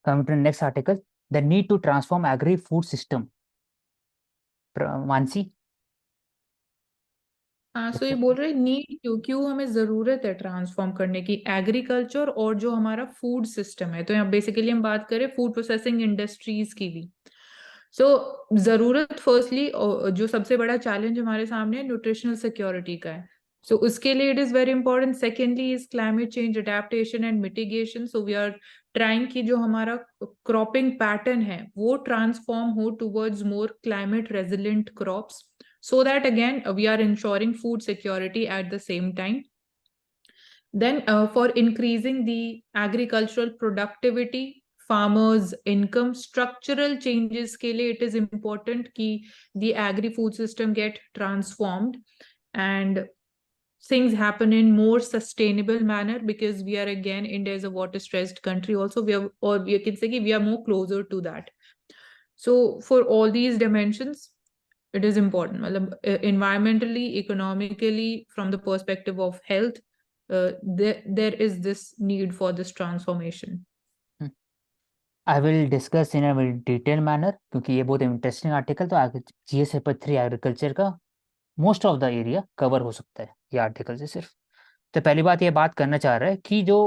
Coming to the next article, the need to transform agri-food system. Mansi. हाँ, सो ये बोल रहे नीड क्यों क्यों हमें जरूरत है ट्रांसफॉर्म करने की एग्रीकल्चर और जो हमारा फूड सिस्टम है। तो यहाँ बेसिकली हम बात करें फूड प्रोसेसिंग इंडस्ट्रीज की भी। सो जरूरत फर्स्टली जो सबसे बड़ा चैलेंज हमारे सामने है न्यूट्रिशनल सिक्योरिटी का है। सो उसके लिए it is very important. Secondly is climate change adaptation and mitigation. So we are trying की जो हमारा क्रॉपिंग पैटर्न है वो ट्रांसफॉर्म हो towards more climate resilient crops, so that again we are ensuring food security at the same time. Then for increasing the agricultural productivity, farmers income, structural changes ke liye it is important ki the agri food system get transformed and things happen in more sustainable manner, because we are again India is a water stressed country also. We are, or we can say we are more closer to that. So for all these dimensions it is important. मतलब environmentally, economically, from the perspective of health, there is this need for this transformation. I will discuss in a detail manner, क्योंकि ये बहुत interesting article. तो आगे GS paper 3 agriculture का most of the area cover हो सकता है ये आर्टिकल से सिर्फ। तो पहली बात ये बात करना चाह रहा है कि जो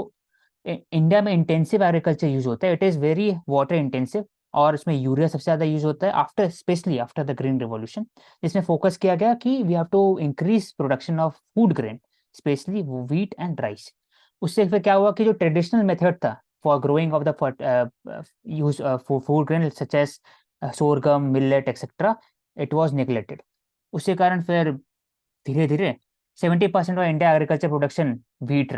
इंडिया में इंटेंसिव एग्रीकल्चर यूज होता है, it is very water intensive, और इसमें यूरिया सबसे ज़्यादा यूज होता है after, specially after the green revolution. इसमें फोकस किया गया कि we have to increase production of food grain, specially wheat and rice. उससे फिर क्या हुआ कि जो ट्रेडिशनल मेथड था for growing of the use food grain such as sorghum, millet etcetera, it was neglected. उसके कारण फिर धीरे धीरे 70% of India agriculture production wheat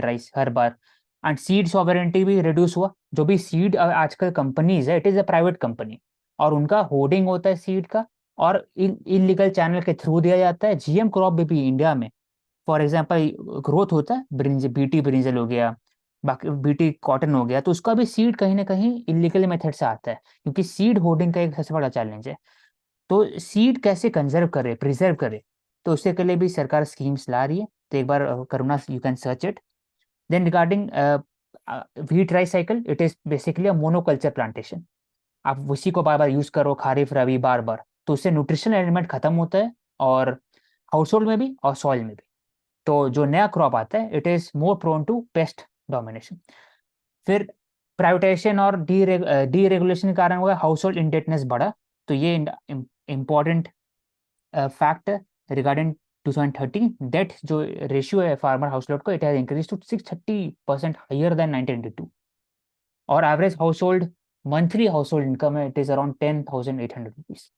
rice her bar. And seed sovereignty भी रिड्यूस हुआ। जो भी सीड आजकल कंपनीज है, it is a private company, और उनका होर्डिंग होता है सीड का, और इलीगल चैनल के थ्रू दिया जाता है। जीएम क्रॉप भी इंडिया में फॉर एग्जांपल ग्रोथ होता है, बीटी ब्रिंजल हो गया, बाकी बीटी कॉटन हो गया, तो उसका भी सीड कहीं ना कहीं इलीगल मेथड से आता है, क्योंकि सीड होर्डिंग का एक सबसे बड़ा चैलेंज है। तो सीड कैसे कंजर्व करे, प्रिजर्व करे, तो उसके के लिए भी सरकार स्कीम्स ला रही है। तो एक बार Karuna, you can search it. Then regarding wheat rice cycle, it is basically a monoculture plantation. आप उसी को बार बार यूज करो, खरीफ रबी बार बार, तो उससे न्यूट्रिशनल एलिमेंट खत्म होता है, और हाउस होल्ड में भी और सॉइल में भी। तो जो नया क्रॉप आता है, it is more prone to pest domination. फिर प्राइवेटाइजेशन और डीरेगुलेशन के कारण हुआ हाउस होल्ड इंडेटनेस बढ़ा। तो ये इम्पॉर्टेंट फैक्ट रिगार्डिंग 2013, डेट जो रेशियो है फार्मर हाउस होल्ड को, it has increase to 630% higher than 1992। और average household monthly household income है, इट इज अराउंड 10,800 रुपीज।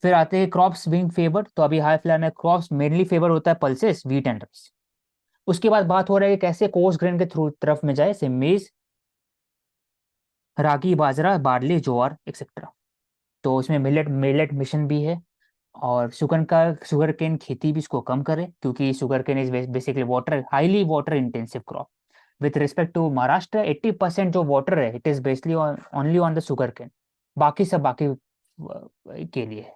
फिर आते हैं क्रॉप्स बीइंग फेवर्ड। तो अभी हाई फिलहाल में क्रॉप्स मेनली फेवर होता है पल्सेस, व्हीट एंड राइस। उसके बाद बात हो रहा है कि कैसे कोर्स ग्रेन के थ्रू तरफ में जाए, से मेज, रागी, बाजरा, बार्ली, ज्वार एक्सेट्रा। तो इसमें मिलेट मिशन भी है। और शुगर केन खेती भी इसको कम करे, क्योंकि sugarcane is basically water, highly water intensive crop. With respect to Maharashtra, 80% जो वाटर है, it is basically only on the sugarcane. बाकी सब बाकी के लिए है।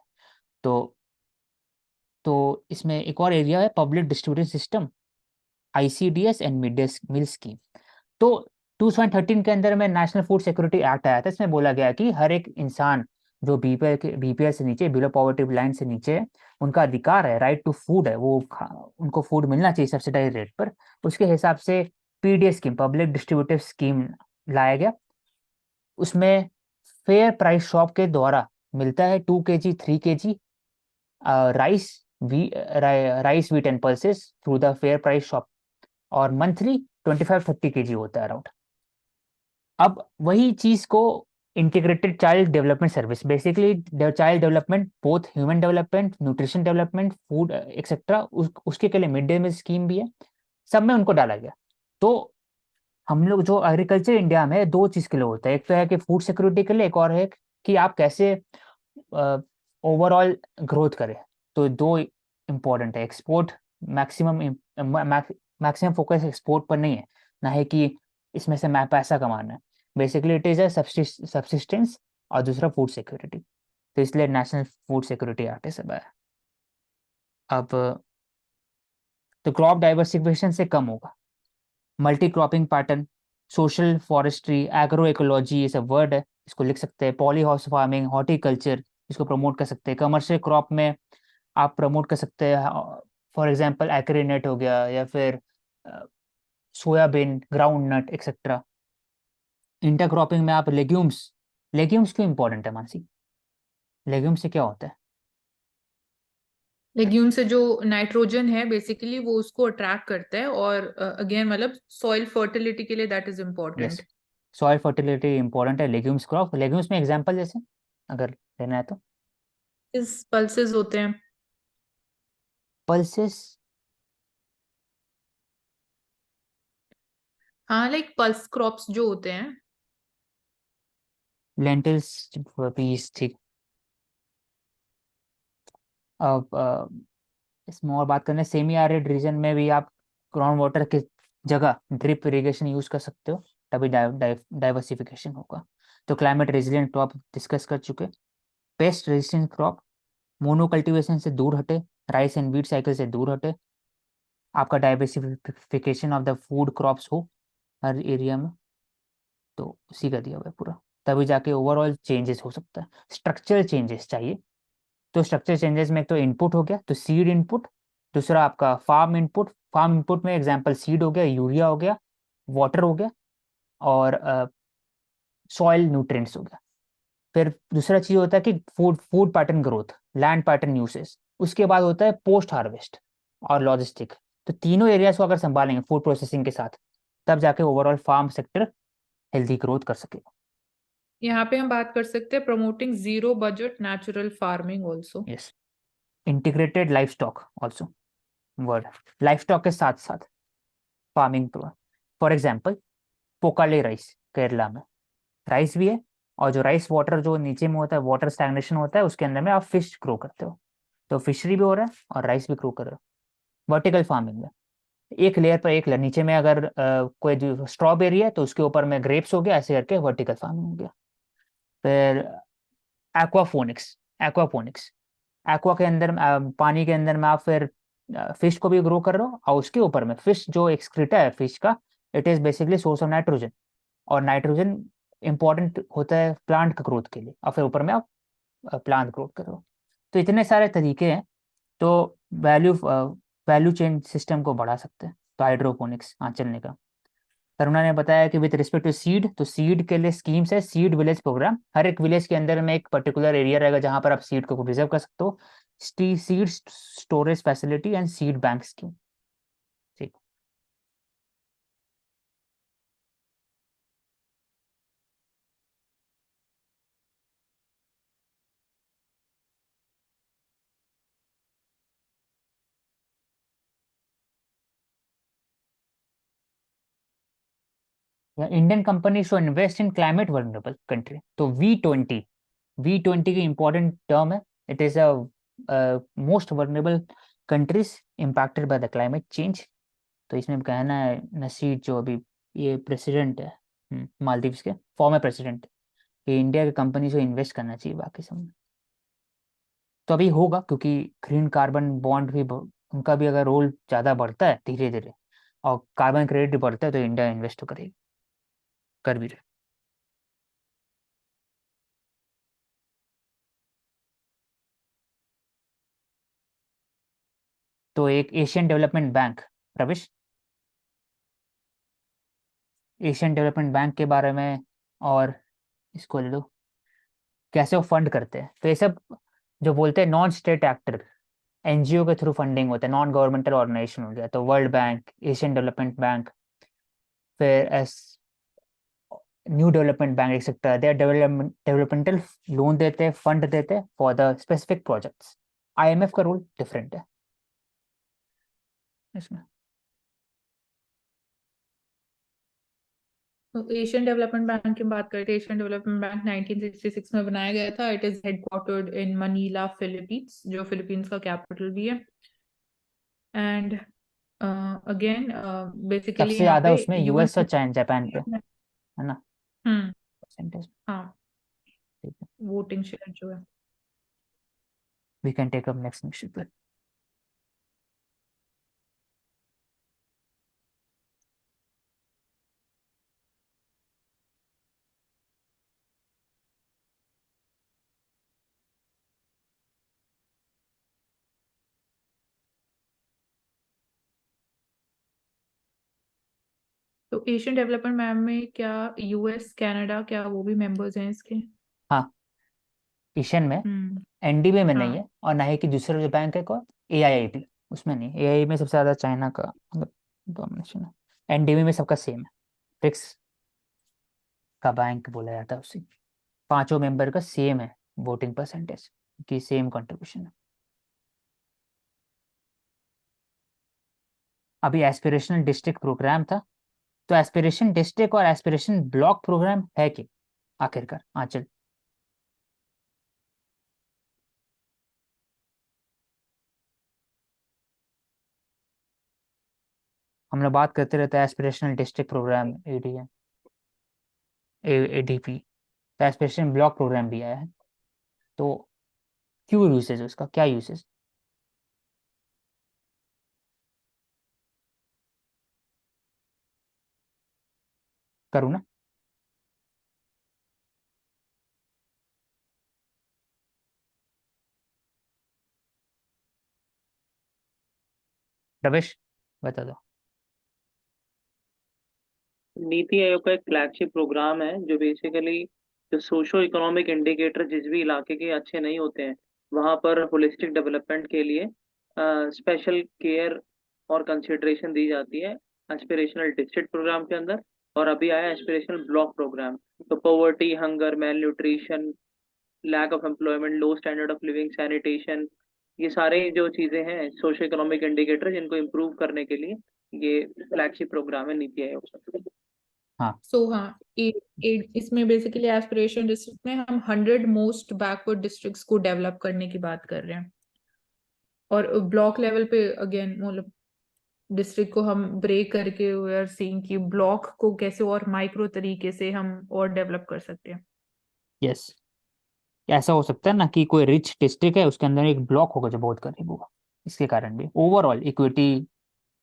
तो इसमें एक और एरिया है public distribution system, ICDS and mid day meal scheme. तो 2013 के अंदर में नेशनल फूड सिक्योरिटी एक्ट आया था। इसमें बोला गया कि हर एक इंसान जो बीपीएल से नीचे, बिलो पॉवर्टी लाइन से नीचे है, उनका अधिकार है, राइट टू फूड है, वो उनको फूड मिलना चाहिए सब्सिडाइज रेट पर। उसके हिसाब से PDS scheme, public distributive scheme लाया गया। उसमें फेयर प्राइस शॉप के द्वारा मिलता है 2 kg 3 kg rice, rice wheat and pulses through the fair price shop, और मंथली 25-30 kg होता है अराउंड। अब वही चीज को integrated child development service, basically child development, both human development, nutrition development, food etcetera, उसके के लिए मिड डे मील स्कीम भी है। सब में उनको डाला गया। तो हम लोग जो एग्रीकल्चर इंडिया में दो चीज के लिए होता है, एक तो है कि फूड सिक्योरिटी के लिए, एक और है कि आप कैसे ओवरऑल ग्रोथ करें। तो दो इम्पोर्टेंट है। Export maximum, maximum focus export पर नहीं है, ना है कि इसमें से मैं पैसा कमाना है। Basically it is a subsistence, और दूसरा फूड सिक्योरिटी। तो इसलिए नेशनल फूड सिक्योरिटी एक्ट है सब है। अब तो क्रॉप डाइवर्सिफिकेशन से कम होगा, multi cropping pattern, social forestry, agro ecology, ये सब वर्ड है, इसको लिख सकते हैं। पॉली हाउस फार्मिंग, हॉर्टिकल्चर, इसको प्रमोट कर सकते हैं। कमर्शियल क्रॉप में आप प्रमोट कर सकते हैं, फॉर एग्जांपल एक्रीनेट हो गया, या फिर soybean, groundnut etcetera. Intercropping में आप लेग्यूम्स, लेग्यूम्स क्यों इंपॉर्टेंट है मानसी? लेग्यूम से क्या होता है? लेग्यूम से जो नाइट्रोजन है बेसिकली वो उसको अट्रैक्ट करता है, और अगेन मतलब सॉइल फर्टिलिटी के लिए that is yes, important. Soil fertility important है लेग्यूम्स क्रॉप। लेग्यूम्स में एग्जांपल जैसे अगर लेना है तो इस पल्सेस होते हैं। पल्सेस। हाँ, लाइक पल्स क्रॉप्स जो होते हैं। लेंटिल्स, पीस, ठीक। अब इसमें और बात करने, सेमी एरिड रीजन में भी आप ग्राउंड वाटर की जगह ड्रिप इरिगेशन यूज कर सकते हो, तभी डाइवर्सिफिकेशन होगा। तो क्लाइमेट रेजिलियंट क्रॉप डिस्कस कर चुके। Pest resistant crop, mono cultivation से दूर हटे, राइस एंड वीट साइकिल से दूर हटे, आपका diversification of the food crops हो हर एरिया में, तो उसी का दिया हुआ है पूरा। तभी जाके ओवरऑल चेंजेस हो सकता है। स्ट्रक्चरल चेंजेस चाहिए, तो स्ट्रक्चर चेंजेस में एक तो इनपुट हो गया, तो सीड इनपुट। दूसरा आपका फार्म इनपुट। फार्म इनपुट में एग्जांपल सीड हो गया, यूरिया हो गया, वाटर हो गया, और सॉइल न्यूट्रिएंट्स हो गया। फिर दूसरा चीज होता है कि food food pattern growth, land pattern uses. उसके बाद होता है पोस्ट हार्वेस्ट और लॉजिस्टिक। तो तीनों एरियाज को अगर संभालेंगे फूड प्रोसेसिंग के साथ, तब जाके overall farm sector healthy growth कर सकेगा। यहाँ पे हम बात कर सकते हैं promoting zero budget natural farming also. Yes, integrated life stock also, word. Life stock के साथ साथ farming. For example Pokkali rice, Kerala में राइस भी है, और जो राइस वाटर जो नीचे में होता है, वाटर स्टैग्नेशन होता है, उसके अंदर में आप फिश ग्रो करते हो। तो फिशरी भी हो रहा है और राइस भी ग्रो कर रहे हो वर्टिकल फार्मिंग में। एक लेयर पर एक लेयर, नीचे में अगर कोई जो स्ट्रॉबेरी है तो उसके ऊपर में ग्रेप्स हो गया, ऐसे करके वर्टिकल फार्मिंग हो गया। फिर एक्वाफोनिक्स, एक्वापोनिक्स, एक्वा के अंदर पानी के अंदर में आप फिर फिश को भी ग्रो कर रहे हो, और उसके ऊपर में फिश जो एक्सक्रीटा है फिश का, it is basically source of nitrogen. और नाइट्रोजन इंपॉर्टेंट होता है प्लांट का ग्रोथ के लिए, और फिर ऊपर में आप प्लांट ग्रोथ करो। तो इतने सारे तरीके हैं। तो वैल्यू वैल्यू चेन सिस्टम को बढ़ा सकते हैं, तो हाइड्रोपोनिक्स हाँ चलने का। करुणा ने बताया कि विद रिस्पेक्ट टू सीड, तो सीड के लिए स्कीम्स है, सीड विलेज प्रोग्राम। हर एक विलेज के अंदर में एक पर्टिकुलर एरिया रहेगा जहां पर आप सीड को प्रिजर्व कर सकते हो। Seed storage facility and seed bank scheme, ठीक। Indian company show invest in climate vulnerable country, तो V20, V20 की इंपॉर्टेंट टर्म है। It is a most vulnerable countries impacted by the climate change. तो इसमें कहना है नसीर जो अभी ये प्रेसिडेंट है, मालदीव्स के फॉर्मर प्रेसिडेंट, कि इंडिया की कंपनी को इन्वेस्ट करना चाहिए बाकी सब में। तो अभी होगा, क्योंकि ग्रीन कार्बन बॉन्ड भी उनका भी अगर रोल ज़्यादा बढ़ता है धीरे धीरे, और कार्बन क्रेडिट भी बढ़ता है, तो इंडिया इन्वेस्ट तो करेगी, कर भी रहे। तो एक एशियन डेवलपमेंट बैंक, प्रवेश, एशियन डेवलपमेंट बैंक के बारे में, और इसको ले लो, कैसे वो फंड करते हैं। तो ये सब जो बोलते हैं नॉन स्टेट एक्टर, एनजीओ के थ्रू फंडिंग होता है, नॉन गवर्नमेंटल ऑर्गेनाइजेशन हो गया, तो world bank, Asian development bank, फिर as new development bank etcetera, they development developmental loan देते हैं, फंड देते हैं for the specific projects. IMF का रोल डिफरेंट है इसमें। तो एशियन डेवलपमेंट बैंक की बात करते हैं। एशियन डेवलपमेंट बैंक 1966 में बनाया गया था। It is headquartered in Manila, Philippines, जो फिलीपींस का कैपिटल भी है। एंड अगेन बेसिकली सबसे यहाँ ज्यादा पे उसमें यूएन। यूएस और चाइना, जापान पे है ना, हम्म। परसेंटेज। हाँ, ठीक है, वोटिंग शेयर जो है। We can take up next. तो एशियन डेवलपमेंट मैम में क्या यूएस कनाडा क्या वो भी मेंबर्स हैं इसके? हाँ, एशियन में। हम्म। एनडीबी में नहीं हाँ। है, और ना ही कि दूसरा जो बैंक है कौन, एआईआईबी, उसमें नहीं। एआई में सबसे ज्यादा चाइना का मतलब डोमिनेशन है। एनडीबी में सबका सेम है, ब्रिक्स का बैंक बोला जाता है उसे। पांचों मेंबर का सेम है वोटिंग परसेंटेज, की सेम कंट्रीब्यूशन है। अभी एस्पिरेशनल डिस्ट्रिक्ट प्रोग्राम था, तो एस्पिरेशन डिस्ट्रिक्ट और एस्पिरेशन ब्लॉक प्रोग्राम है कि आखिरकार आंचल? हम लोग बात करते रहते हैं aspirational district programme, ADM, ADP. तो एस्पिरेशन ब्लॉक प्रोग्राम भी आया है, तो क्यों यूसेज उसका, क्या यूसेज करूँ ना? रवेश, बता दो। नीति आयोग का एक फ्लैगशिप प्रोग्राम है जो बेसिकली जो सोशो इकोनॉमिक इंडिकेटर जिस भी इलाके के अच्छे नहीं होते हैं वहाँ पर होलिस्टिक डेवलपमेंट के लिए स्पेशल केयर और कंसिडरेशन दी जाती है एस्पिरेशनल डिस्ट्रिक्ट प्रोग्राम के अंदर। और अभी आया एस्पिरेशनल ब्लॉक प्रोग्राम। तो poverty, hunger, malnutrition, lack of employment, low standard of living, sanitation, ये सारे जो चीजें हैं सोशो इकोनॉमिक इंडिकेटर जिनको इम्प्रूव करने के लिए ये फ्लैगशिप प्रोग्राम है नीति आयोग का। हाँ। सो हाँ, इसमें बेसिकली एस्पिरेशन डिस्ट्रिक्ट में हम 100 मोस्ट बैकवर्ड डिस्ट्रिक्ट्स को डेवलप करने की बात कर रहे हैं। और ब्लॉक लेवल पे अगेन मतलब डिस्ट्रिक्ट को हम ब्रेक करके वी आर सीइंग कि ब्लॉक को कैसे और माइक्रो तरीके से हम और डेवलप कर सकते हैं। यस, ऐसा हो सकता है ना कि कोई रिच डिस्ट्रिक्ट है, उसके अंदर एक ब्लॉक होगा जो बहुत गरीब होगा, इसके कारण भी ओवरऑल इक्विटी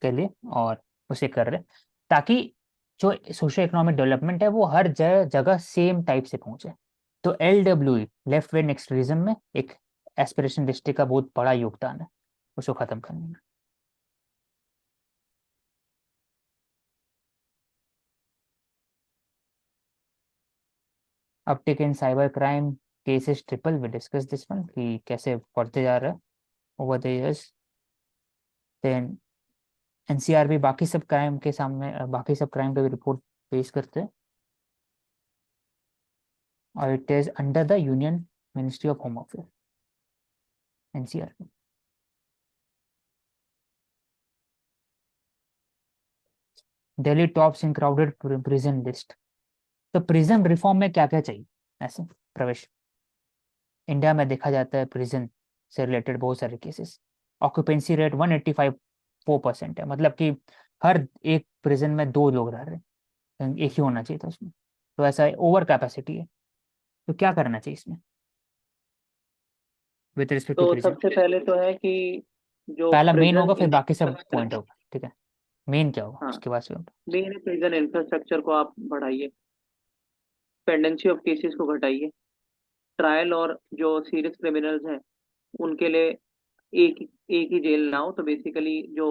के लिए और उसे कर रहे, ताकि जो सोशो इकोनॉमिक डेवलपमेंट है वो हर जगह जगह सेम टाइप से पहुंचे। तो LWE, लेफ्ट विंग एक्सट्रीमिज्म में एक एस्पिरेशन डिस्ट्रिक्ट का बहुत बड़ा योगदान है उसको खत्म करने में। Uptick in cyber crime cases triple, we discuss this one कि कैसे बढ़ते जा रहा है over the years. Then NCR भी बाकी सब क्राइम के सामने, बाकी सब क्राइम का भी रिपोर्ट पेश करते हैं, और it is under the union ministry of home affair, NCR. Delhi tops in crowded prison list. तो प्रिजन रिफॉर्म में क्या क्या चाहिए ऐसे, प्रवेश? इंडिया में देखा जाता है प्रिजन से रिलेटेड बहुत सारे केसेस। ऑक्यूपेंसी रेट 185.4% है, मतलब कि हर एक प्रिजन में दो लोग रह रहे हैं, एक ही होना चाहिए था उसमें। तो ऐसा ओवर कैपेसिटी है, तो क्या करना चाहिए इसमें विद रिस्पेक्ट टू तो प्रिजन? सबसे पहले तो है कि जो पहला मेन प्रिजन होगा, फिर बाकी सब इंफ्रास्ट्रक्चर, पॉइंट होगा, ठीक है? मेन क्या होगा हाँ, उसके बाद फिर? मेन प्रिजन इंफ्रास्ट्रक्चर को आप बढ़ाइए, पेंडेंसी ऑफ केसेस को घटाइए, ट्रायल और जो सीरियस क्रिमिनल्स हैं उनके लिए एक एक ही जेल ना हो। तो बेसिकली जो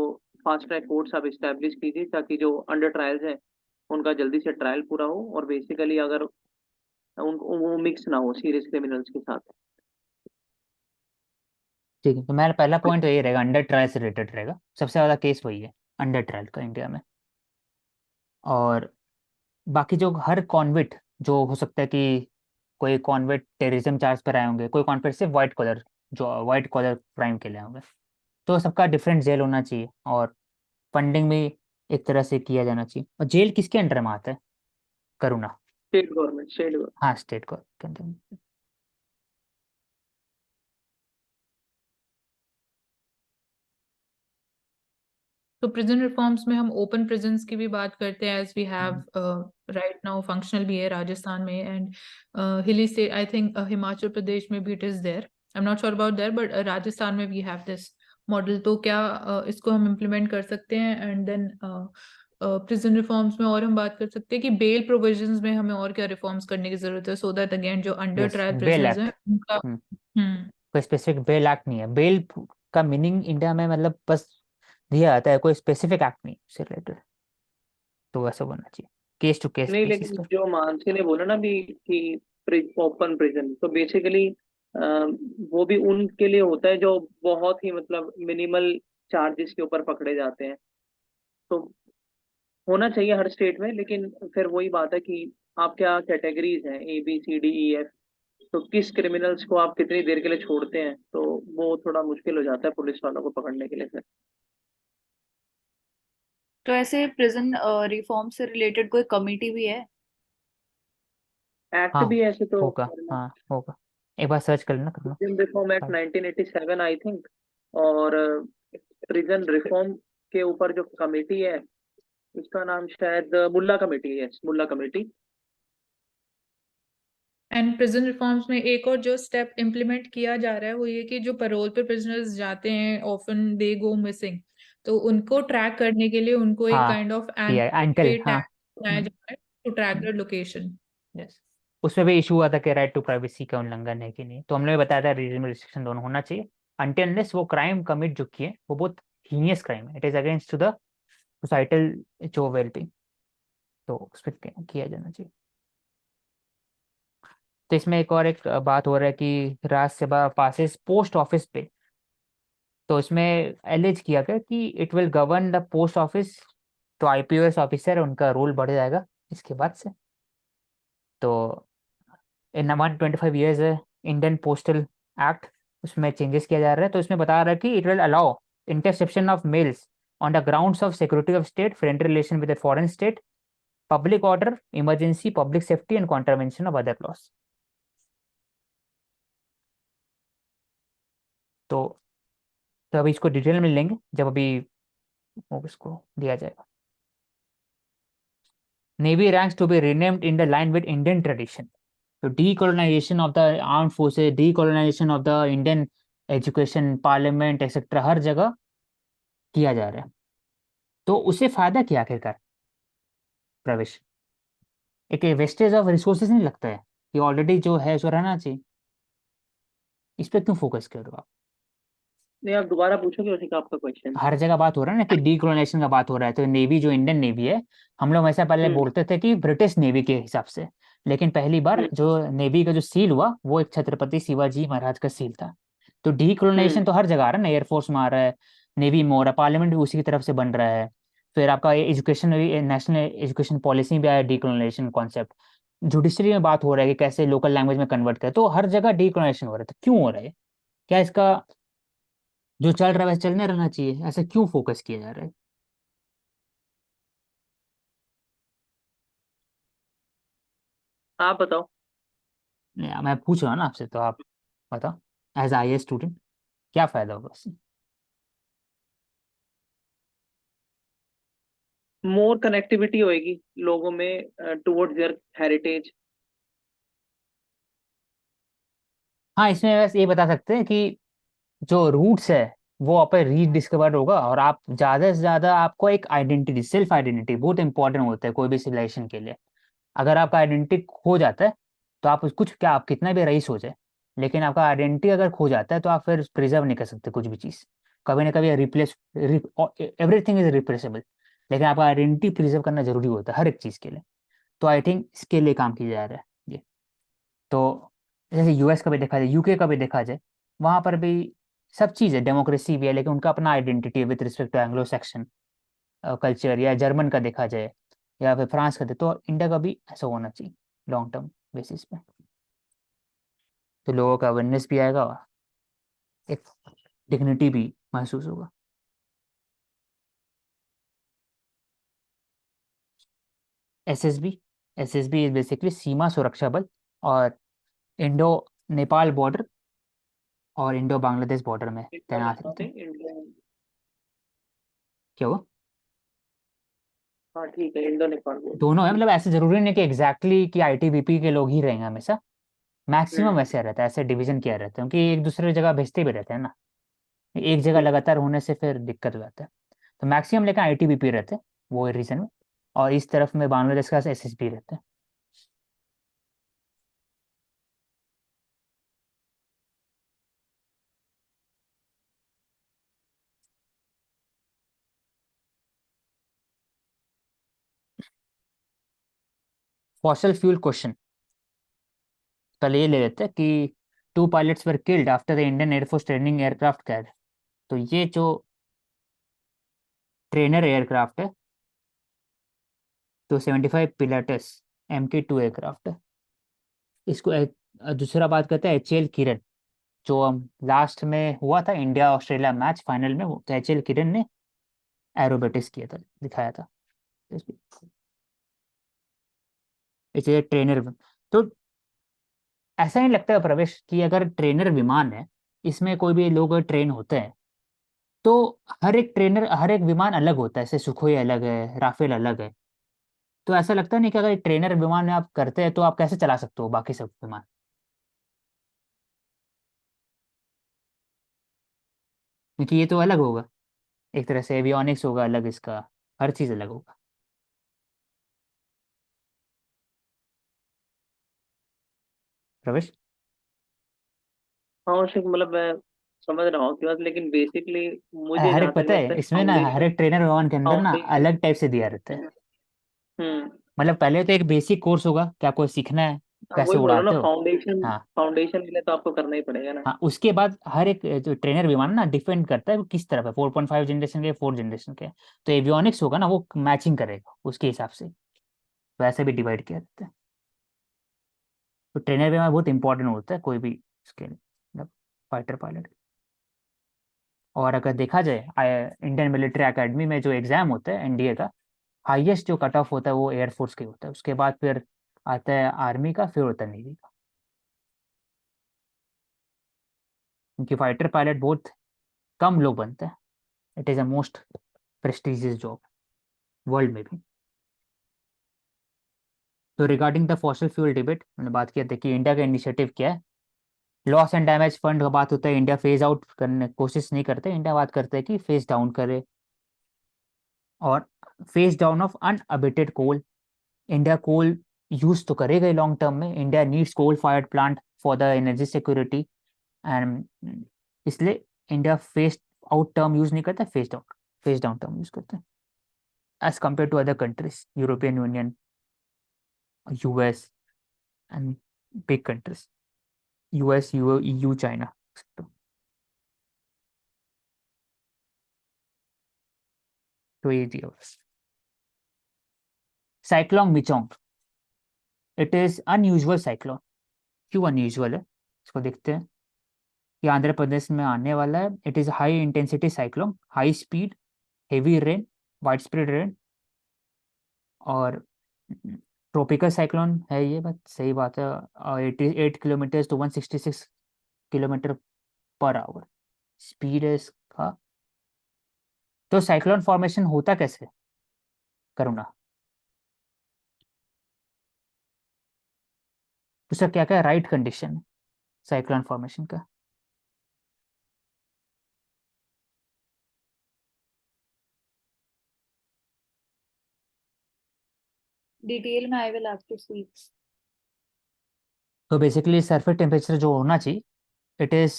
फास्ट ट्रैक कोर्ट्स आप इस्टेब्लिश कीजिए ताकि जो अंडर ट्रायल्स हैं उनका जल्दी से ट्रायल पूरा हो, और बेसिकली अगर उनको वो मिक्स ना हो सीरियस क्रिमिनल्स के साथ। ठीक है, तो मेरा पहला पॉइंट तो ये रहेगा, अंडर ट्रायल से रिलेटेड रहेगा, सबसे ज़्यादा केस वही है अंडर ट्रायल का इंडिया में। और बाकी जो हर कॉन्विक्ट, जो हो सकता है कि कोई कॉन्विक्ट टेररिज्म चार्ज पर आए होंगे, कोई कॉन्विक्ट सिर्फ वाइट कॉलर, जो वाइट कॉलर क्राइम के लिए आए होंगे, तो सबका डिफरेंट जेल होना चाहिए, और फंडिंग भी एक तरह से किया जाना चाहिए। और जेल किसके अंडर में आता है? करुणा। State government. हाँ, स्टेट को के अंडर में। तो प्रिजन रिफॉर्म्स में हम ओपन प्रिजन्स की भी बात करते हैं, as we have right now functional भी है राजस्थान में, and hilly state I think Himachal Pradesh में भी it is there. I am not sure about there, but Rajasthan में वी हैव दिस मॉडल। तो क्या इसको हम इम्प्लीमेंट कर सकते हैं? एंड देन प्रिजन रिफॉर्म्स में और हम बात कर सकते हैं कि बेल प्रोविजंस में हमें और क्या रिफॉर्म्स करने की जरूरत है, सो दैट अगेन जो under yes, trial bail prisoners हैं एक्ट। उनका। हम्म। कोई स्पेसिफिक बेल एक्ट नहीं है। बेल का मीनिंग इंडिया में मतलब बस दिया जाता है, कोई स्पेसिफिक एक्ट नहीं उससे रिलेटेड। तो ऐसा बनना चाहिए, केस टू केस नहीं, बेसिस लेकिन पर। जो मानसी ने बोला ना भी कि ओपन प्रिजन, तो बेसिकली वो भी उनके लिए होता है जो बहुत ही मतलब मिनिमल चार्जेस के ऊपर पकड़े जाते हैं। तो होना चाहिए हर स्टेट में, लेकिन फिर वही बात है कि आप क्या कैटेगरीज हैं, ABCDEF, तो किस क्रिमिनल्स को आप कितनी देर के लिए छोड़ते हैं, तो वो थोड़ा मुश्किल हो जाता है पुलिस वालों को पकड़ने के लिए फिर। तो ऐसे प्रिजन रिफॉर्म से रिलेटेड कोई कमिटी भी है? एक्ट हाँ भी ऐसे तो होगा, हाँ होगा, एक बार सर्च कर लेना करना। Prison reform act 1987 I think, और प्रिजन रिफॉर्म के ऊपर जो कमेटी है उसका नाम शायद मुल्ला कमेटी है, yes Mulla committee. And prison reforms में एक और जो स्टेप इम्प्लीमेंट किया जा रहा है वो ये कि जो पैरोल पे प्रिजनर्स जाते हैं ऑफन दे गो मिसिंग, तो उनको ट्रैक करने के लिए उनको एक हाँ काइंड ऑफ किया एनुअल एंकल, पे हाँ। टैक्स बनाया जा रहा है to track their location. Yes, उसमें भी इशू हुआ था कि राइट टू प्राइवेसी का उल्लंघन है कि नहीं, तो हमने भी बताया था रीजनेबल रिस्ट्रिक्शन दोनों होना चाहिए अनटिल अनलेस वो क्राइम कमिट जो किए वो बहुत हीनियस क्राइम है, it is against to the societal जो वेलबींग, तो उस पर किया जाना चाहिए। तो इसमें एक और एक बात हो रहा है कि राज्यसभा पासेस पोस्ट ऑफिस पे, तो इसमें एलिज किया गया कि it will govern the post office, तो IPOS ऑफिसर उनका रोल बढ़ जाएगा इसके बाद से। तो इन 125 ईयर्स इंडियन पोस्टल एक्ट, उसमें चेंजेस किया जा रहा है, तो इसमें बता रहा है कि it will allow interception of males on the grounds of security of state, friend relation with foreign state, public order, emergency, public safety and contravention of other laws. तो तो अभी इसको डिटेल में लेंगे जब अभी वो इसको दिया जाएगा। Navy ranks to be renamed in the line with Indian tradition, तो decolonisation of the armed forces, decolonisation of the Indian education, parliament etcetera हर जगह किया जा रहा है। तो उसे फायदा क्या आखिरकार प्रवेश, एक वेस्टेज ऑफ रिसोर्सेज नहीं लगता है कि ऑलरेडी जो है सो रहना चाहिए, इस पर क्यों फोकस कर रहे हो आप? नहीं, आप दोबारा पूछोगे उसी का आपका क्वेश्चन। हर जगह बात हो रहा है ना कि डीकोलोनाइजेशन का बात हो रहा है, तो नेवी जो इंडियन नेवी है, हम लोग वैसे पहले हम्म। बोलते थे कि ब्रिटिश नेवी के हिसाब से, लेकिन पहली बार हम्म। जो नेवी का जो सील हुआ वो एक छत्रपति शिवाजी महाराज का सील था। तो हम्म। डीकोलोनाइजेशन तो हर जगह आ रहा है ना, एयरफोर्स में आ रहा है, नेवी में हो रहा है, पार्लियामेंट भी उसी की तरफ से बन रहा है, फिर आपका एजुकेशन में भी, नेशनल एजुकेशन पॉलिसी में भी आया डीकोलोनाइजेशन कॉन्सेप्ट, जुडिशरी में बात हो रहा है कि कैसे लोकल लैंग्वेज में कन्वर्ट करें, तो हर जगह डीकोलोनाइजेशन हो रहा है, तो क्यों हो रहा है? क्या इसका जो चल रहा है वैसे चलने रहना चाहिए, ऐसा क्यों फोकस किया जा रहा है? आप बताओ। नहीं, मैं पूछ रहा हूँ ना आपसे, तो आप बताओ, एज IAS स्टूडेंट क्या फायदा होगा उससे? मोर कनेक्टिविटी होएगी लोगों में टुवर्ड्स देयर हेरिटेज। हाँ, इसमें बस ये बता सकते हैं कि जो रूट्स है वो आप रीडिस्कवर होगा, और आप ज़्यादा से ज़्यादा आपको एक आइडेंटिटी, सेल्फ आइडेंटिटी बहुत इंपॉर्टेंट होता है कोई भी सिविलाइजेशन के लिए। अगर आपका आइडेंटिटी खो जाता है तो आप कुछ क्या, आप कितना भी रईस हो जाए, लेकिन आपका आइडेंटिटी अगर खो जाता है तो आप फिर प्रिजर्व नहीं कर सकते कुछ भी चीज़, कभी ना कभी रिप्लेस, एवरीथिंग इज रिप्लेसेबल, लेकिन आपका आइडेंटिटी प्रिजर्व करना जरूरी होता है हर एक चीज़ के लिए। तो आई थिंक इसके लिए काम किया जा रहा है ये। तो जैसे US का भी देखा जाए, UK का भी देखा जाए, वहाँ पर भी सब चीज़ है, डेमोक्रेसी भी है, लेकिन उनका अपना आइडेंटिटी है with respect to Anglo Saxon culture, या जर्मन का देखा जाए, या फिर फ्रांस का दे, तो इंडिया का भी ऐसा होना चाहिए लॉन्ग टर्म बेसिस पे, तो लोगों का अवेयरनेस भी आएगा और एक डिग्निटी भी महसूस होगा। SSB, SSB इज बेसिकली सीमा सुरक्षा बल, और इंडो नेपाल बॉर्डर और इंडो बांग्लादेश बॉर्डर में इंडो तैनात रहते नेपाल हैं। इंडो। क्या हुआ? हाँ ठीक है, इंडो नेपाल बोल। दोनों है, मतलब ऐसे जरूरी नहीं कि एग्जैक्टली कि ITBP के लोग ही रहेंगे हमेशा, मैक्सिमम हम्म। वैसे रहता है, ऐसे डिवीजन किया रहता है, क्योंकि एक दूसरे जगह भेजते भी रहते हैं ना, एक जगह लगातार होने से फिर दिक्कत हो जाता है। तो मैक्सिमम लेकिन ITBP रहते हैं वो रीजन में, और इस तरफ में बांग्लादेश का SSB रहते हैं। फॉसिल फ्यूल क्वेश्चन पहले ये ले लेते हैं कि 2 pilots were killed after the Indian Air Force training aircraft crash। तो ये जो ट्रेनर एयरक्राफ्ट है तो 75 पिलाटस MK2 एयरक्राफ्ट है। इसको दूसरा बात करते हैं HAL किरण, जो हम लास्ट में हुआ था इंडिया ऑस्ट्रेलिया मैच फाइनल में, तो HAL किरण ने एरोबेटिक्स किया था, दिखाया था। इसलिए ट्रेनर, तो ऐसा नहीं लगता है प्रवेश कि अगर ट्रेनर विमान है, इसमें कोई भी लोग ट्रेन होते हैं, तो हर एक ट्रेनर हर एक विमान अलग होता है, जैसे सुखोई अलग है, राफेल अलग है। तो ऐसा लगता नहीं कि अगर ट्रेनर विमान में आप करते हैं तो आप कैसे चला सकते हो बाकी सब विमान? क्योंकि ये तो अलग होगा, एक तरह से एवियोनिक्स होगा अलग, इसका हर चीज़ अलग होगा। प्रवेश, हाँ शिव, मतलब मैं समझ रहा हूँ आपकी बात, लेकिन बेसिकली मुझे हर जहाँ एक तक पता लगता है है इसमें ना, हर फाउंडेशन। एक ट्रेनर विमान के अंदर ना फाउंडेशन। अलग टाइप से दिया रहता है। हम्म। मतलब पहले तो एक बेसिक कोर्स होगा कि आपको सीखना है हाँ, कैसे वही बोल रहा हूँ ना, उड़ाते हो। फाउंडेशन। हाँ। फाउंडेशन के लिए तो आपको करना ही पड़ेगा ना। हाँ, उसके बाद हर एक जो ट्रेनर विमान ना डिपेंड करता है वो किस तरफ है, 4.5 जनरेशन के, 4 जनरेशन के। तो एवियोनिक्स होगा ना, वो मैचिंग करेगा उसके हिसाब से, वैसे भी डिवाइड किया जाता है। तो ट्रेनर विमान बहुत इंपॉर्टेंट होता है कोई भी उसके लिए, मतलब फाइटर पायलट। और अगर देखा जाए इंडियन मिलिट्री एकेडमी में जो एग्जाम होता है एनडीए का, हाईएस्ट जो कट ऑफ होता है वो एयरफोर्स के होता है, उसके बाद फिर आता है आर्मी का, फिर होता है नेवी का। क्योंकि फाइटर पायलट बहुत कम लोग बनते हैं, it is a most prestigious job world में भी। तो regarding the fossil fuel debate मैंने बात किया था कि इंडिया का इनिशिएटिव क्या है। लॉस एंड डैमेज फंड का बात होता है, इंडिया फेज आउट करने कोशिश नहीं करते, इंडिया बात करते हैं कि फेज डाउन करे। और phase down of unabated coal, India coal use तो करेगा ही लॉन्ग टर्म में, India needs coal fired plant for the energy security and, इसलिए India phase out term use नहीं करता, फेज डाउन टर्म यूज करता है as compare to other countries, European Union, US and big countries, US, EU, China. तो ये दिया cyclone Michaung, it is unusual cyclone. क्यों unusual है, इसको देखते हैं। ये आंध्र प्रदेश में आने वाला है। It is high intensity cyclone, high speed, heavy rain, wide spread rain, और ट्रॉपिकल साइक्लोन है ये बात, सही बात है। 88 kilometre to 166 kilometre per hour speed है इसका। तो साइक्लोन फॉर्मेशन होता कैसे, करुणा? तो सर क्या क्या राइट कंडीशन है साइक्लोन फॉर्मेशन का? डिटेल में आई विल हैव टू सी। तो बेसिकली सरफेस टेम्परेचर जो होना चाहिए, it is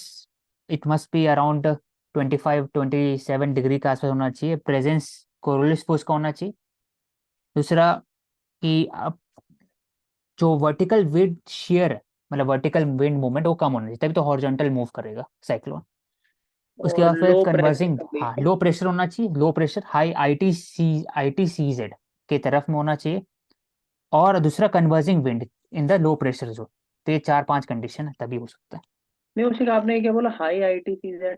it must be around 25-27 degree के आसपास होना चाहिए, प्रेजेंस कोरोलिस फोर्स का होना चाहिए। दूसरा कि आप जो वर्टिकल विंड शेयर है, मतलब वर्टिकल विंड मूवमेंट वो कम होना चाहिए, तभी तो हॉरिजॉन्टल मूव करेगा साइक्लोन। उसके और बाद फिर लो प्रेशर कन्वर्जिंग, हाँ कंडीशन। लो प्रेशर होना चाहिए, लो प्रेशर हाई ITCZ के तरफ में होना चाहिए। और दूसरा converging wind in the low pressure zone. तो ये 4-5 कंडीशन है, तभी हो सकता है। नहीं उसी का आपने क्या बोला, हाई ITCZ?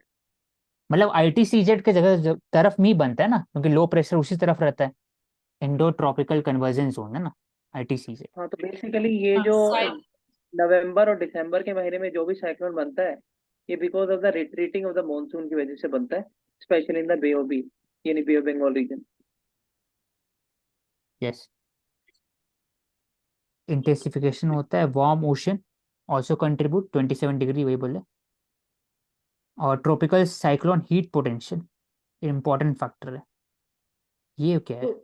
मतलब ITCZ के जगह तरफ में ही बनता है ना, क्योंकि लो प्रेशर उसी तरफ रहता है, इंडो ट्रॉपिकल कन्वर्जन जोन है ना ITCZ। हाँ, तो बेसिकली ये हाँ, जो नवंबर और दिसंबर के महीने में जो भी साइक्लोन बनता है, ये because of the retreating of the monsoon की वजह से बनता है, specially in the bay of B, यानी bay of Bengal region. Yes, intensification होता है, warm ocean also contribute 27 degree, वही बोले। और tropical cyclone heat potential important factor है। ये क्या है? तो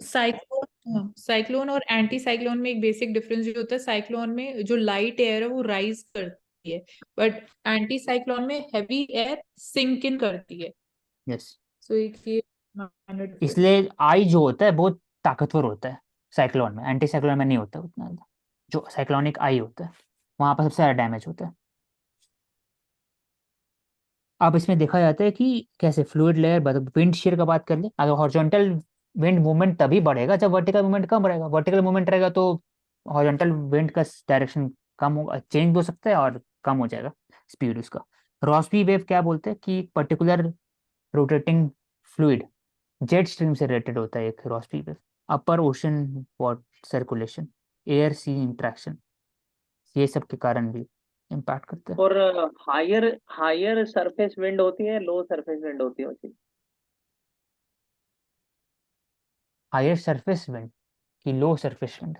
साइक्लोन और एंटी साइक्लोन में एक बेसिक डिफरेंस ये होता है, साइक्लोन में जो लाइट एयर है वो राइज करती है, बट एंटी साइक्लोन में हैवी एयर सिंक इन करती है। यस, सो एक ये minor difference। इसलिए आई जो होता है बहुत ताकतवर होता है साइक्लोन में, एंटी साइक्लोन में नहीं होता उतना ज़्यादा। जो साइक्लोनिक आई होता है, वहाँ पर सबसे ज़्यादा डैमेज होता है। अब इसमें देखा जाता है कि कैसे फ्लूइड लेयर, विंड शीयर का बात कर ले, अगर हॉरिजॉन्टल विंड मूवमेंट तभी बढ़ेगा जब वर्टिकल मूवमेंट कम रहेगा। वर्टिकल मूवमेंट रहेगा तो हॉरिजॉन्टल विंड का डायरेक्शन कम होगा, चेंज हो सकता है और कम हो जाएगा स्पीड उसका। रॉसबी वेव क्या बोलते हैं कि particular rotating fluid jet stream से रिलेटेड होता है एक रॉसबी वेव। अपर ओशन वाटर सर्कुलेशन, एयर सी इंट्रैक्शन, ये सब के कारण भी इम्पैक्ट करता है। और हायर हायर सरफेस विंड होती है, लो सरफेस विंड होती है उसकी? हायर सरफेस विंड की लो सरफेस विंड?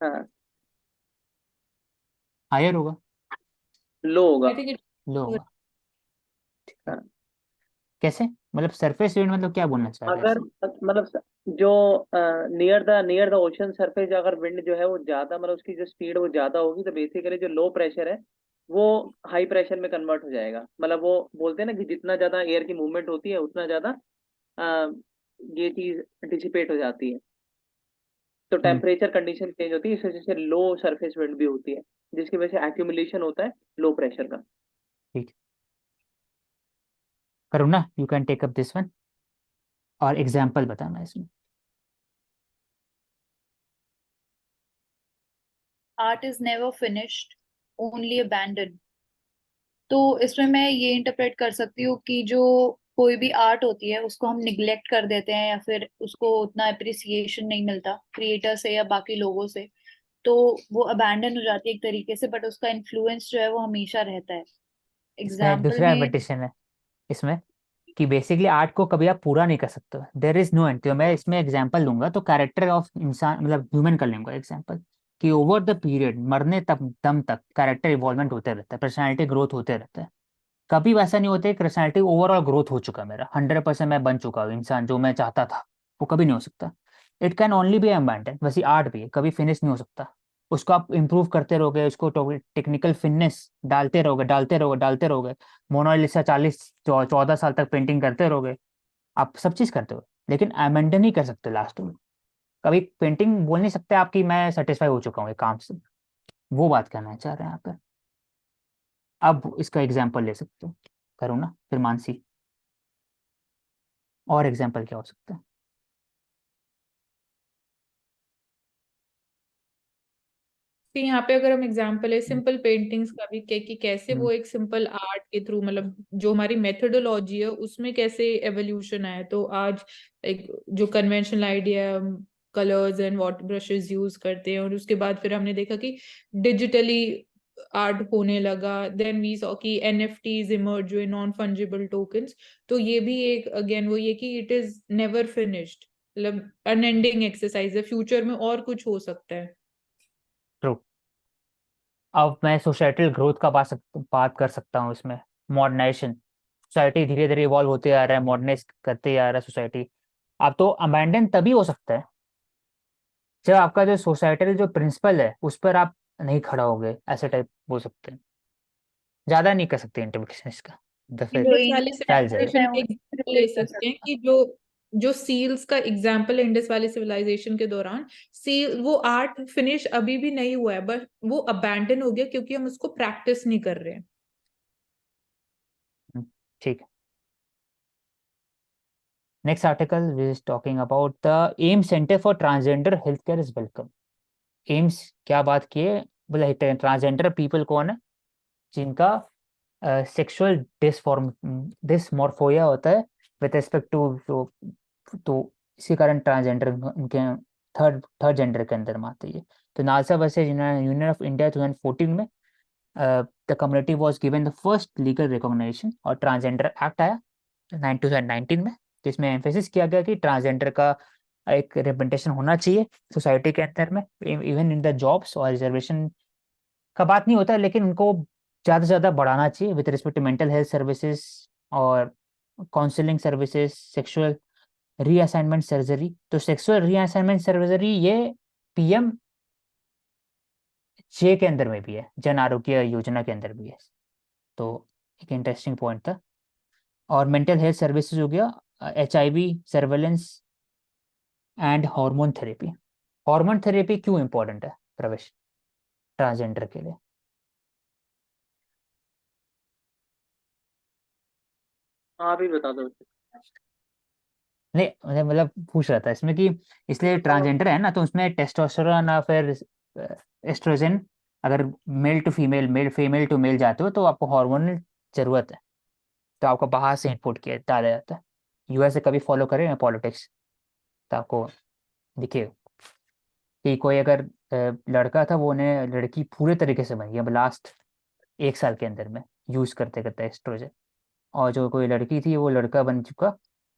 हाँ, हायर होगा। लो होगा। आई थिंक लो होगा। हाँ। कैसे, मतलब सरफेस विंड मतलब क्या बोलना चाह रहे हैं अगर ऐसे? मतलब जो नियर द ओशन सरफेस अगर विंड जो है वो ज्यादा, मतलब उसकी जो स्पीड वो ज्यादा होगी, तो बेसिकली जो लो प्रेशर है वो हाई प्रेशर में कन्वर्ट हो जाएगा। मतलब वो बोलते हैं ना कि जितना ज्यादा एयर की मूवमेंट होती है उतना ज्यादा अ, ये चीज डिसिपेट हो जाती है। तो हम्म। टेम्परेचर कंडीशन चेंज होती है, इस वजह से लो सरफेस विंड भी होती है, जिसकी वजह से एक्यूमुलेशन होता है लो प्रेशर का। ठीक। Karuna, you can take up this one और एग्जाम्पल बताना इसमें। art is never finished, only abandoned। तो इसमें मैं ये इंटरप्रेट कर सकती हूँ कि जो कोई भी आर्ट होती है उसको हम निग्लेक्ट कर देते हैं या फिर उसको उतना अप्रिसिएशन नहीं मिलता क्रिएटर से या बाकी लोगों से, तो वो अबैंडन हो जाती है एक तरीके से, बट उसका इन्फ्लुएंस जो है वो हमेशा रहता है। इसमें एक एग्जाम्पल दूसरा में एडवर्टेशन है इसमें कि बेसिकली आर्ट को कभी आप पूरा नहीं कर सकते, देर इज नो एंड। तो मैं इसमें एग्जांपल लूंगा तो कैरेक्टर ऑफ इंसान, मतलब ह्यूमन का लूंगा एग्जांपल, कि ओवर द पीरियड, मरने तक दम तक कैरेक्टर इवॉल्वमेंट होते रहता है, पर्सनैलिटी ग्रोथ होते रहता है। कभी वैसा नहीं होता है कि पर्सनैलिटी ओवरऑल ग्रोथ हो चुका, मेरा 100% मैं बन चुका हूँ इंसान जो मैं चाहता था, वो कभी नहीं हो सकता। It can only be embounded. वैसे आर्ट भी है, कभी फिनिश नहीं हो सकता। उसको आप इम्प्रूव करते रहोगे, उसको टेक्निकल फिटनेस डालते रहोगे, डालते रहोगे, डालते रहोगे। मोनालिसा 14 साल तक पेंटिंग करते रहोगे, आप सब चीज करते हो, लेकिन अमेंडन नहीं कर सकते लास्ट में। कभी पेंटिंग बोल नहीं सकते आपकी मैं सेटिस्फाई हो चुका हूँ ये काम से। वो बात करना चाह रहे हैं यहाँ पे। अब इसका एग्जाम्पल ले सकते हो, करो ना फिर मानसी। और एग्जाम्पल क्या हो सकता है? तो यहाँ पे अगर हम एग्जांपल है हम्म। सिंपल पेंटिंग्स का भी कि कैसे हम्म। वो एक सिंपल आर्ट के थ्रू, मतलब जो हमारी मेथोडोलॉजी है उसमें कैसे एवोल्यूशन आया। तो आज एक जो कन्वेंशनल आइडिया, हम colours and water brushes use करते हैं, और उसके बाद फिर हमने देखा कि डिजिटली आर्ट होने लगा। देन वी सॉ कि एनएफटीज इमर्ज हुए, नॉन फंजिबल टोकन्स। तो ये भी एक अगेन वो ये कि इट इज नेवर फिनिश्ड, मतलब अनएंडिंग एक्सरसाइज है, फ्यूचर में और कुछ हो सकता है। ट्रू। अब मैं सोसाइटल ग्रोथ का बात कर सकता हूँ इसमें। मॉडर्नाइजेशन, सोसाइटी धीरे धीरे इवॉल्व होते आ रहा है, मॉडर्नाइज करते आ रहा है सोसाइटी। अब तो अबैंडन तभी हो सकता है जब आपका जो सोसाइटल जो प्रिंसिपल है उस पर आप नहीं खड़ा होगे, ऐसे टाइप बोल सकते हैं। ज्यादा नहीं कर सकते इंटरप्रिटेशन इसका, तो फिर जो इंडस वैली फैल इंडिविजुअल्स जाएगा। सिविलाइजेशन हैं के उनसे एग्जाम्पल ले रिलेट कर सकते हैं सकते हैं। कि जो जो सील्स का एग्जाम्पल है, इंडस वैली सिविलाइजेशन के दौरान सील वो आर्ट फिनिश अभी भी नहीं हुआ है, बट वो अबैंडन हो गया क्योंकि हम उसको प्रैक्टिस नहीं कर रहे हैं। ठीक है। Next article is talking about the M centre for transgender health care is welcome. AIIMS क्या बात किए, बोले ट्रांसजेंडर पीपल कौन है? जिनका सेक्सुअल डिसमॉर्फोया होता है विद रिस्पेक्ट टू जो, तो इसी कारण ट्रांसजेंडर उनके थर्ड थर्ड जेंडर के अंदर में आती है। तो NALSA versus union of India 2014 में the community was given the first legal recognition और ट्रांसजेंडर एक्ट आया 2019 में। तो इसमें एम्फेसिस किया गया कि ट्रांसजेंडर का एक रिप्रेजेंटेशन होना चाहिए सोसाइटी के अंदर में, इवन इन द जॉब्स। और रिजर्वेशन का बात नहीं होता है, लेकिन उनको ज़्यादा से ज़्यादा बढ़ाना चाहिए with respect to mental health services और counselling services, sexual reassignment surgery. तो सेक्सुअल रीअसाइनमेंट सर्जरी ये पीएम जे के अंदर में भी है, जन आरोग्य योजना के अंदर भी है। तो एक इंटरेस्टिंग पॉइंट था। और मेंटल हेल्थ सर्विसेज हो गया, HIV surveillance and hormone therapy. Hormone therapy क्यों इंपॉर्टेंट है प्रवेश? ट्रांसजेंडर के लिए। आप ही बता दो। नहीं मुझे मतलब पूछ रहा था इसमें कि इसलिए ट्रांसजेंडर है ना, तो उसमें टेस्टोस्टेरोन या फिर एस्ट्रोजन, अगर male to female, male female to male जाते हो तो आपको हार्मोनल जरूरत है, तो आपको बाहर से इनपुट किया डाला जाता है। यूएस से कभी फॉलो करें ना पॉलिटिक्स, तो आपको दिखे कि कोई अगर लड़का था, वो उन्हें लड़की पूरे तरीके से बन गया लास्ट 1 साल के अंदर में, यूज करते करते एस्ट्रोजन। और जो कोई लड़की थी वो लड़का बन चुका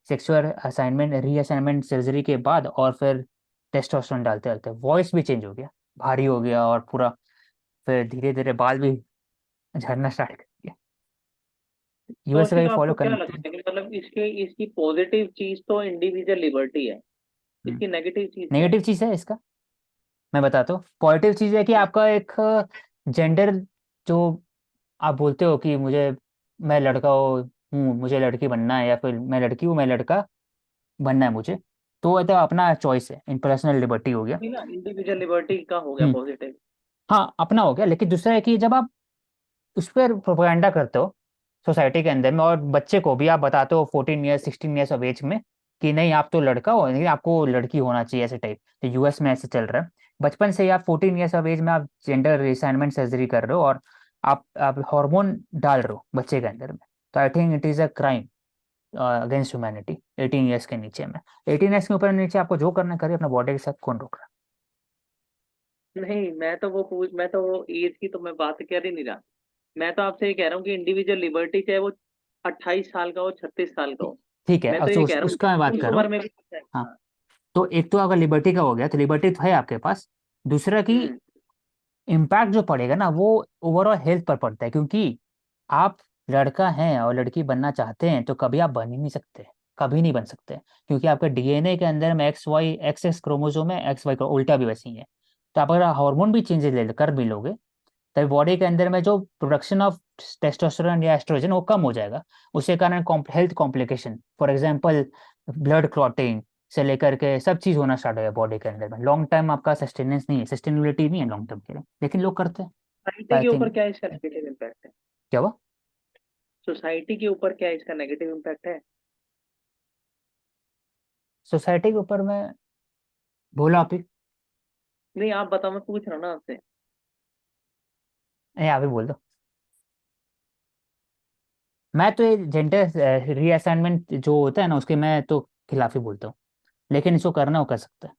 सेक्सुअल असाइनमेंट रीअसाइनमेंट सर्जरी के बाद, और फिर टेस्टोस्टेरोन डालते डालते वॉइस भी चेंज हो गया, भारी हो गया, और पूरा फिर धीरे धीरे बाल भी झड़ना स्टार्ट कर दिया। तो यूएस से फिर कभी फॉलो आपको क्या करना। लगता है कि मतलब इसके इसकी पॉजिटिव चीज तो इंडिविजुअल लिबर्टी है, इसकी नेगेटिव चीज क्या है? नेगेटिव चीज़ है इसका, मैं बताता हूँ। पॉजिटिव चीज़ है कि आपका एक जेंडर, जो आप बोलते हो कि मैं लड़का हूँ, मुझे लड़की बनना है, या फिर मैं लड़की हूँ, मैं लड़का बनना है मुझे, तो ये तो अपना चॉइस है, इन पर्सनल लिबर्टी हो गया। नहीं ना, इंडिविजुअल लिबर्टी का हो गया हम्म। पॉजिटिव। हाँ अपना हो गया, लेकिन दूसरा है कि जब आप उस पर प्रोपेगेंडा करते हो सोसाइटी के अंदर में, और बच्चे को भी आप बताते हो 14 ईयर्स 16 ईयर्स ऑफ एज में कि नहीं आप तो लड़का हो, नहीं आपको लड़की होना चाहिए, ऐसे टाइप। तो यूएस में ऐसे चल रहा है, बचपन से ही आप 14 ईयर्स ऑफ एज में आप जेंडर रिअसाइनमेंट सर्जरी कर रहे हो, और आप हार्मोन डाल रहे हो बच्चे के अंदर में। तो I think it is a crime against humanity. 18 years के नीचे में, 18 ईयर्स के ऊपर नीचे आपको जो करना करिए, अपना बॉडी के साथ कौन रोक रहा नहीं, मैं तो वो एज की तो मैं बात कर ही नहीं रहा। मैं तो आपसे ये कह रहा हूँ कि इंडिविजुअल लिबर्टी, चाहे वो 28 साल का हो, 36 साल का है? हो। ठीक है, मैं अब तो तो ये कह रहा हूँ उसका मैं बात उस कर रहा उम्र हूँ। में भी। हाँ, तो एक तो अगर लिबर्टी का हो गया, तो लिबर्टी तो है आपके पास। दूसरा कि हम्म। इम्पैक्ट जो पड़ेगा ना, वो ओवरऑल हेल्थ पर पड़ता है, क्योंकि आप लड़का हैं और लड़की बनना चाहते हैं, तो कभी आप बन ही नहीं सकते, कभी नहीं बन सकते, क्योंकि आपके डीएनए के अंदर में एक्स एक्स क्रोमोसोम है, एक्स वाई का उल्टा भी वैसे ही है। तो आप अगर हार्मोन भी चेंजेस ले कर भी लोगे, तभी बॉडी के अंदर में जो प्रोडक्शन ऑफ टेस्टोस्टेरोन या एस्ट्रोजन वो कम हो जाएगा। उसके कारण health complication, for example blood clotting से लेकर के सब चीज़ होना स्टार्ट हो गया बॉडी के अंदर में। लॉन्ग टाइम आपका सस्टेनेंस नहीं है, सस्टेनेबिलिटी नहीं है लॉन्ग टर्म के लिए, लेकिन लोग करते हैं। सोसाइटी आई के ऊपर थिंक। क्या इसका नेगेटिव इम्पैक्ट है? क्या हुआ? सोसाइटी के ऊपर क्या इसका नेगेटिव इम्पैक्ट है? सोसाइटी के ऊपर में बोला आप ही? नहीं, आप बताओ, मैं पूछ रहा हूँ ना आपसे। नहीं, आप ही बोल दो। मैं तो ये जेंडर रीअसाइनमेंट जो होता है ना, उसके मैं तो खिलाफ ही बोलता हूँ, लेकिन इसको करना वो कर सकता है।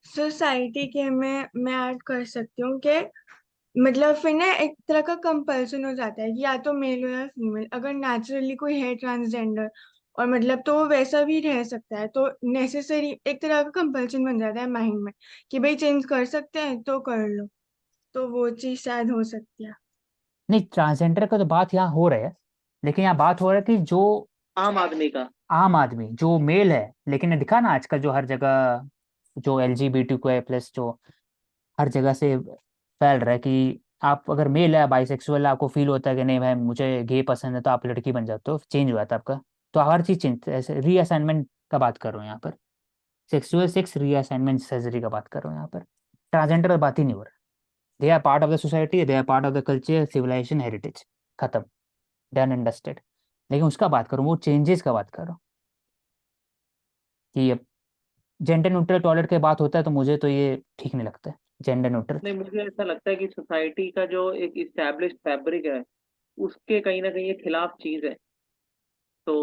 सोसाइटी के में मैं ऐड कर सकती हूँ कि मतलब फिर ना एक तरह का कंपल्सन हो जाता है कि या तो मेल हो या फीमेल। अगर नेचुरली कोई है ट्रांसजेंडर और मतलब तो वो वैसा भी रह सकता है, तो नेसेसरी एक तरह का कंपल्सन बन जाता है माइंड में कि भाई चेंज कर सकते हैं तो कर लो। तो वो चीज शायद हो सकती है। नहीं, ट्रांसजेंडर का तो बात यहाँ हो रहा है, लेकिन यहाँ बात हो रहा है कि जो आम आदमी का। आम आदमी जो मेल है, लेकिन ये दिखा ना आजकल जो हर जगह जो LGBTQ+ जो हर जगह से फैल रहा है कि आप अगर मेल है, बाइसेक्सुअल, आपको फील होता है कि नहीं भाई मुझे गे पसंद है, तो आप लड़की बन जाते हो, चेंज हो जाता है आपका। तो हर चीज़ चेंज, ऐसे रीअसाइनमेंट का बात कर रहा हूँ यहाँ पर, सेक्सुअल सेक्स रीअसाइनमेंट सर्जरी का बात कर रहा हूँ यहाँ पर। ट्रांसजेंडर का बात ही नहीं हो रहा। They are part of the society, they are part of the culture, civilisation, heritage, खत्म, डन एंड डस्टेड। लेकिन उसका बात करूँ, वो चेंजेस का बात कर रहा हूँ कि जेंडर न्यूट्रल टॉयलेट की बात होता है, तो मुझे तो ये ठीक नहीं लगता है, जेंडर न्यूट्रल। नहीं, मुझे ऐसा लगता है कि सोसाइटी का जो एक इस्टेब्लिश्ड फैब्रिक है, उसके कहीं ना कहीं ये खिलाफ चीज है। तो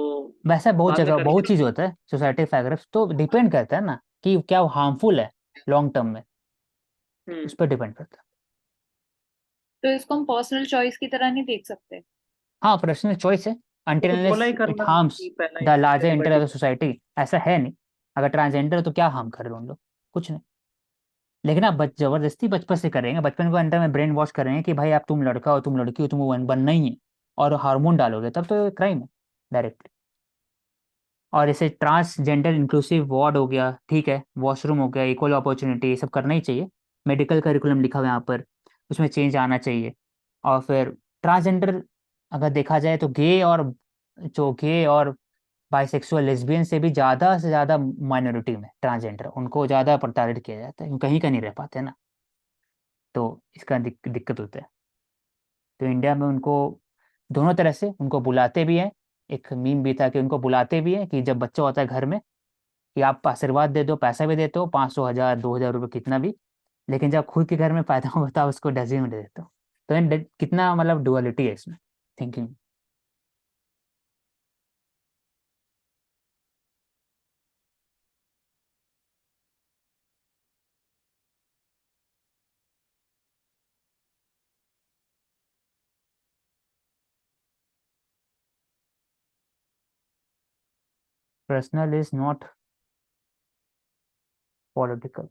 वैसा बहुत बाद में जगह बहुत करके। चीज़ होता है सोसाइटी फैग्राफ्स, तो डिपेंड करता है ना कि क्या हार्मफुल है लॉन्ग टर्म में, उस हम्म। पर डिपेंड करता है। तो इसको हम पर्सनल चॉइस की तरह नहीं देख सकते। हाँ, पर्सनल चॉइस है, वो अनटिल तो बोला अनलेस ही इट करना हार्म्स कि पहला the larger individual interest liberty. Of the society, ऐसा है नहीं। अगर ट्रांसजेंडर तो क्या हार्म कर रहे हैं उन लोग? कुछ नहीं। लेकिन आप जबरदस्ती बचपन से करेंगे, बचपन को अंदर में ब्रेन वॉश करेंगे कि भाई आप तुम लड़का हो, तुम लड़की हो, तुम बनना ही है, और हार्मोन डालोगे, तब तो क्राइम है डायरेक्ट। और जैसे ट्रांसजेंडर इंक्लूसिव वार्ड हो गया, ठीक है, वॉशरूम हो गया, इक्वल अपॉर्चुनिटी, ये सब करना ही चाहिए। मेडिकल करिकुलम लिखा हुआ है यहाँ पर, उसमें चेंज आना चाहिए। और फिर ट्रांसजेंडर अगर देखा जाए तो गे और बाइसेक्सुअल लेस्बियन से ज़्यादा माइनॉरिटी में ट्रांसजेंडर, उनको ज़्यादा प्रताड़ित किया जाता है, क्योंकि कहीं का नहीं रह पाते ना। तो इसका दिक्कत होता है। तो इंडिया में उनको दोनों तरह से उनको बुलाते भी हैं। एक मीम भी था कि उनको बुलाते भी हैं कि जब बच्चा होता है घर में, कि आप आशीर्वाद दे दो, पैसा भी देते हो, 500, 1000, 2000 रुपये, कितना भी। लेकिन जब खुद के घर में पैदा होता है उसको डस्टबिन में दे देते हो। तो कितना मतलब डुअलिटी है इसमें thinking. Personal is not political,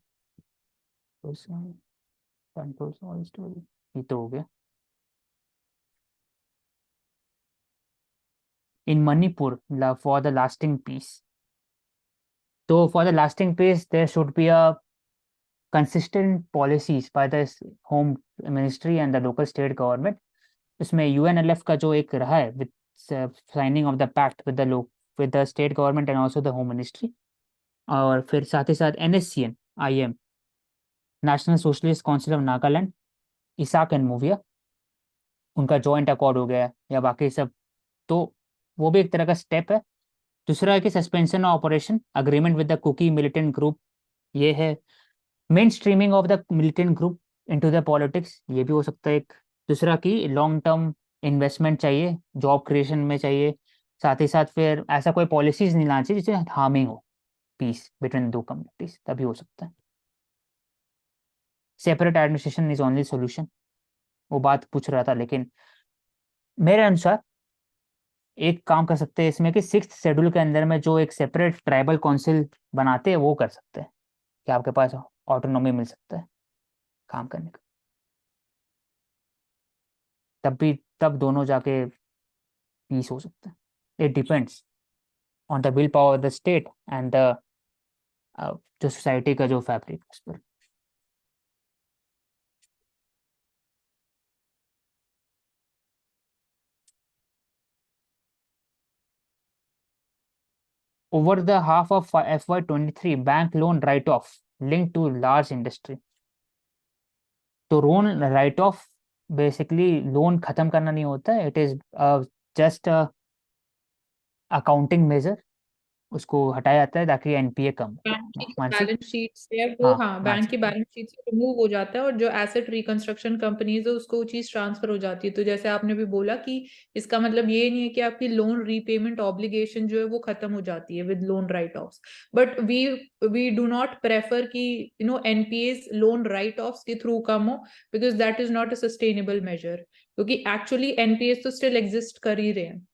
controls all story, ये तो हो गया। In Manipur for the lasting peace, तो for the lasting peace there should be a consistent policies by the home ministry and the local state government। इसमें UNLF का जो एक रहा है with signing of the pact with the state government and also the home ministry, और फिर साथ ही साथ NSCN IM, national socialist council of Nagaland, Isak and Muivah, उनका जॉइंट अकॉर्ड हो गया या बाकी सब, तो वो भी एक तरह का स्टेप है। दूसरा है कि suspension of operation agreement with the Kuki militant group, ये है। Mainstreaming of the militant group into the politics, ये भी हो सकता है एक। दूसरा कि लॉन्ग टर्म इन्वेस्टमेंट चाहिए, जॉब क्रिएशन में चाहिए। साथ ही साथ फिर ऐसा कोई पॉलिसीज नहीं लाना चाहिए जिससे हार्मिंग हो पीस बिटवीन दो कम्युनिटीज, तभी हो सकता है। Separate administration is only solution, वो बात पूछ रहा था। लेकिन मेरे अनुसार एक काम कर सकते हैं इसमें कि 6th शेड्यूल के अंदर में जो एक सेपरेट ट्राइबल काउंसिल बनाते हैं वो कर सकते हैं, कि आपके पास ऑटोनॉमी मिल सकता है काम करने का। तब दोनों जाके पीस हो सकता है। It depends on the will power of the state and the जो सोसाइटी का जो फैब्रिक उस पर। Over the half of FY23 bank loan write off link to large industry. तो loan write off basically loan खत्म करना नहीं होता है, it is just accounting measure, उसको हटाया जाता है ताकि एनपीए कम हो। बैंक की मानसी, बैलेंस शीट से वो, हाँ हाँ, बैंक मानसी, की बैलेंस शीट से रिमूव हो जाता है और जो एसेट रिकंस्ट्रक्शन कंपनीज है उसको वो चीज ट्रांसफर हो जाती है। तो जैसे आपने भी बोला कि इसका मतलब ये नहीं है कि आपकी लोन रीपेमेंट ऑब्लिगेशन जो है वो खत्म हो जाती है with loan write offs, but we do not prefer कि एनपीएस लोन राइट ऑफ्स के थ्रू कम हो, because that is not a sustainable measure, क्योंकि एक्चुअली एनपीएस तो स्टिल एग्जिस्ट कर ही रहे हैं।